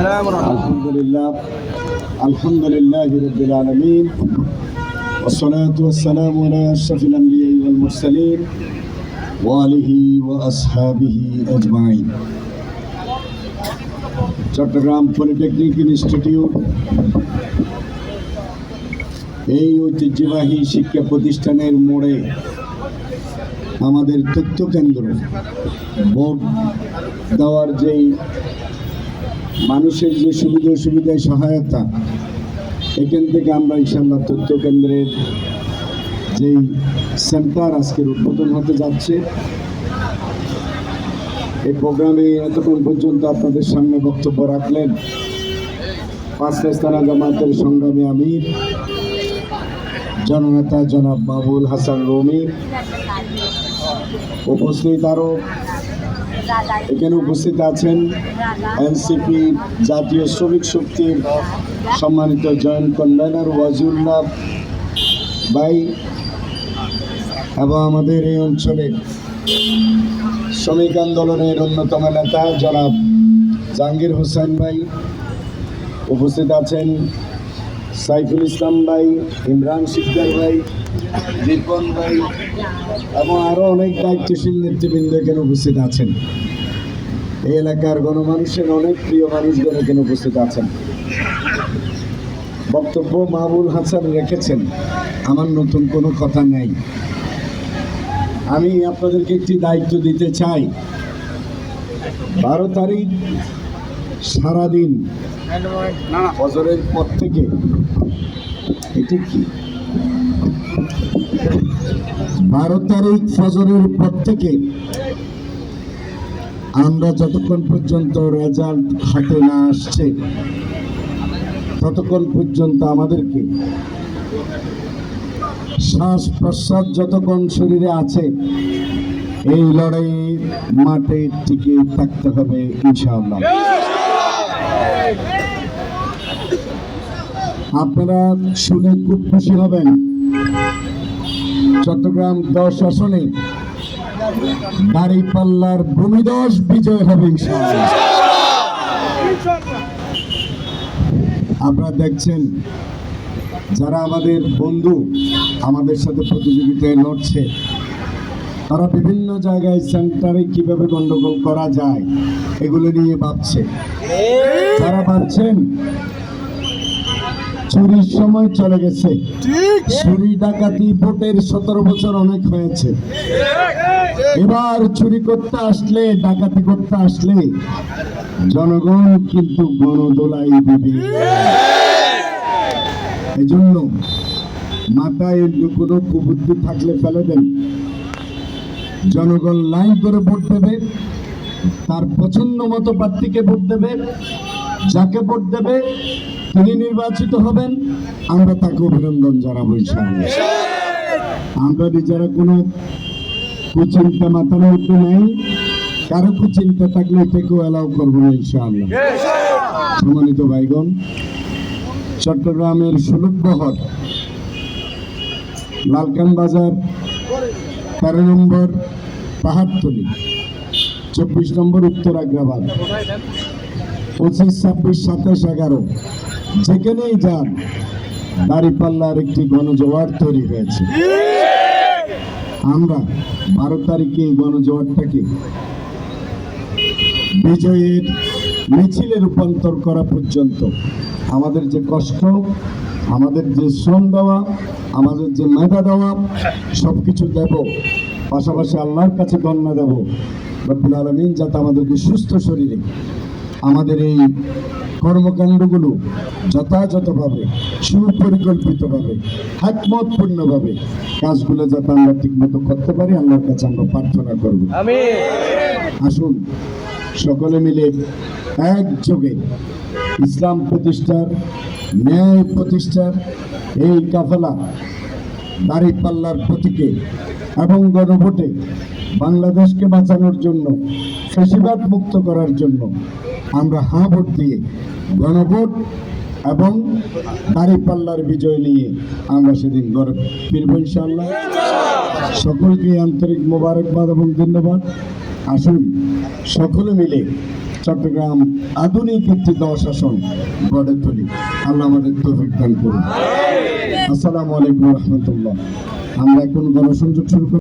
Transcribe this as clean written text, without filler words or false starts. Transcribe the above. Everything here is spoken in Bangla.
আলহামদুলিল্লাহ আলহামদুলিল্লাহ রাব্বিল আলামিন والصلاة والسلام على أشرف الأنبياء والمرسلين وآله وأصحابه أجمعين চট্টগ্রাম পলিটেকনিক ইনস্টিটিউট এই ঐতিহ্যবাহী শিক্ষা প্রতিষ্ঠানের মোড়ে আমাদের তথ্য কেন্দ্র ভোট দেওয়ার যেই মানুষের যে সুবিধা অসুবিধায় সহায়তা, এখান থেকে আমরা ইনশাআল্লাহ তথ্য কেন্দ্রের যেই সেন্টার আজকের উদ্বোধন হতে যাচ্ছে, এই প্রোগ্রামে এতক্ষণ পর্যন্ত আপনাদের সামনে বক্তব্য রাখলেন পাঁচ রাস্তানা জামাতের সংগ্রামী আমির জননেতা জনাব মাহবুবুল হাসান রুমি। উপস্থিত আরও এখানে উপস্থিত আছেন এনসিপি জাতীয় শ্রমিক শক্তির সম্মানিত জয়েন্ট কনভেনর ওয়াজিউল্লাহ ভাই এবং আমাদের এই অঞ্চলের শ্রমিক আন্দোলনের অন্যতম নেতা জনাব জাহাঙ্গীর হোসেন ভাই। উপস্থিত আছেন সাইফুল ইসলাম ভাই, ইমরান শিকদার ভাই, রিপন ভাই এবং আরও অনেক দায়িত্বশীল নেতৃবৃন্দ এখানে উপস্থিত আছেন। এই এলাকার গণমানুষের অনেক প্রিয় মানুষজন এখানে উপস্থিত আছেন। বক্তব্য মাহবুবুল হাসান রেখেছেন, আমার নতুন কোনো কথা নেই। আমি আপনাদেরকে একটি দায়িত্ব দিতে চাই। 12 তারিখ সারাদিন ফজরের পর থেকে, এটি কি 12 তারিখ ফজরের পর থেকে আমরা যতক্ষণ পর্যন্ত রেজাল্ট হাতে না আসছে ততক্ষণ পর্যন্ত আমাদেরকে শ্বাস প্রশ্বাস যতক্ষণ শরীরে আছে এই লড়াইয়ের মাঠে টিকে থাকতে হবে ইনশাআল্লাহ। আপনারা শুনে খুব খুশি হবেন, চট্টগ্রাম 10 আসনে দাঁড়িপাল্লার ভূমিধস বিজয় হবে ইনশাআল্লাহ। আপনারা দেখছেন যারা আমাদের বন্ধু আমাদের সাথে প্রতিযোগিতায় লড়ছে, তারা বিভিন্ন জায়গায় সেন্টারে কিভাবে গন্ডগোল করা যায় এগুলো নিয়ে ভাবছে। যারা ভাবছেন চুরির সময় চলে গেছে, চুরি ডাকাতি ভোটের 17 বছর অনেক হয়েছে, এবার চুরি করতে আসলে ডাকাতি করতে আসলে জনগণ কিন্তু গণদোলাই দিবে। এজন্য মাথায় কোনো কুবুদ্ধি থাকলে ফেলে দেন। জনগণ লাইন করে ভোট দেবে, তার পছন্দ মতো প্রার্থীকে ভোট দেবে, যাকে ভোট দেবে তিনি নির্বাচিত হবেন, আমরা তাকে অভিনন্দন জানাবো ইনশাআল্লাহ। আমরা নিজেরা কোনো কুচিন্তা মাথার মধ্যে নেই, কারো কুচিন্তা থাকলে এটাকেও অ্যালাউ করবো না ইনশাআল্লাহ। সম্মানিত ভাইগণ, চট্টগ্রামের সুলভবহর লালকান বাজার 13 নম্বর পাহাড়তলি, 24 নম্বর উত্তর আগ্রাবাদ, 25, 26, 27, 11 যেখানেই যান দাঁড়িপাল্লার একটি গণজোয়ার তৈরি হয়েছে। আমরা 12 তারিখে এই গণজোয়ারটাকে বিজয়ের মিছিলে রূপান্তর করা পর্যন্ত আমাদের যে কষ্ট, আমাদের যে শ্রম দেওয়া, আমাদের যে মেধা দেওয়া সব কিছু দেব, পাশাপাশি আল্লাহর কাছে গণনা দেব রব্বুল আলামিন যাতে আমাদেরকে সুস্থ শরীরে আমাদের এই কর্মকাণ্ডগুলো যথাযথভাবে সুপরিকল্পিতভাবে হিকমতপূর্ণভাবে কাজগুলো যাতে আমরা ঠিকমতো করতে পারি, আল্লাহর কাছে আমরা প্রার্থনা করব। আসুন সকলে মিলে একযোগে ইসলাম প্রতিষ্ঠার, ন্যায় প্রতিষ্ঠার এই কাফেলা দাঁড়িপাল্লার প্রতীকে এবং গণভোটে বাংলাদেশকে বাঁচানোর জন্য, ফ্যাসিবাদ মুক্ত করার জন্য আমরা হাঁ ভোট দিয়ে গণভোট এবং দাঁড়িপাল্লার বিজয় নিয়ে আমরা সেদিন ঘরে ফিরব ইনশাআল্লাহ। সকলকে আন্তরিক মোবারকবাদ এবং ধন্যবাদ। আসুন সকলে মিলে চট্টগ্রাম আধুনিক একটি জনশাসন গড়ে তুলি। আল্লাহ আমাদের তৌফিক দান করুন। আসসালামু আলাইকুম রহমতুল্লাহ। আমরা এখন গণসংযোগ শুরু করি।